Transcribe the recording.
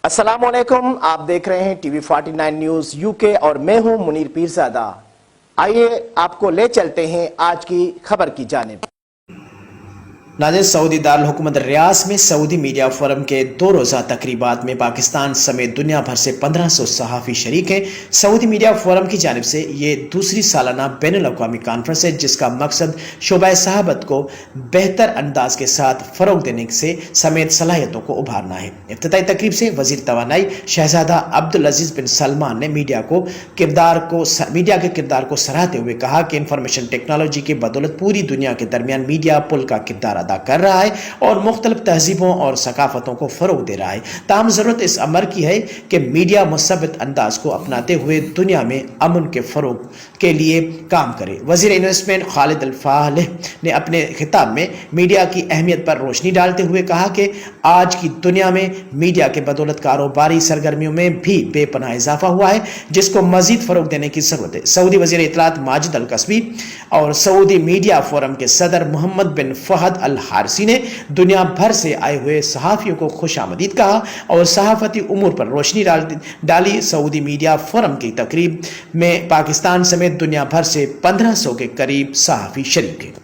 अस्सलाम वालेकुम, आप देख रहे हैं टीवी 49 न्यूज यूके और मैं हूं मुनीर पीरजादा। आइए आपको ले चलते हैं आज की खबर की जानिब। नाज़रीन, सऊदी दारुल हुकूमत रियाद में सऊदी मीडिया फोरम के 2 रोज़ा तकरीबात में पाकिस्तान समेत दुनिया भर से 1500 सहाफ़ी शरीक हैं। सऊदी मीडिया फोरम की जानिब से ये दूसरी सालाना बैनुल अक़वामी कॉन्फ्रेंस है, जिसका मकसद शोबा सहाबत को बेहतर अंदाज के साथ फ़रोग़ देने से समेत सलाहियतों को उभारना है। इफ्तिताई तकरीब से वज़ीर तवानाई शहज़ादा अब्दुल अज़ीज़ बिन सलमान ने मीडिया के किरदार को सराहते हुए कहा कि इंफॉर्मेशन टेक्नोलॉजी की बदौलत पूरी दुनिया के दरमियान मीडिया पुल का किरदार अदा कर रहा है और मुख्तलिफ तहजीबों और सकाफतों को फरोग दे रहा है। ताहम जरूरत इस अमर की है कि मीडिया मुसब्बित अंदाज को अपनाते हुए दुनिया में अमन के फरोग के लिए काम करे। वजीर इन्वेस्टमेंट खालिद अल फालिह ने अपने खिताब में मीडिया की अहमियत पर रोशनी डालते हुए कहा कि आज की दुनिया में मीडिया के बदौलत कारोबारी सरगर्मियों में भी बेपनाह इजाफा हुआ है, जिसको मजीद फरोग देने की जरूरत है। सऊदी वजीर इत्तलात माजिद अल कसबी और सऊदी मीडिया फोरम के सदर मोहम्मद बिन फहद अल हारसी ने दुनिया भर से आए हुए सहाफ़ियों को खुशामदीद कहा और सहाफ़ती उमूर पर रोशनी डाली। सऊदी मीडिया फोरम की तकरीब में पाकिस्तान समेत दुनिया भर से 1500 के करीब सहाफ़ी शरीक हैं।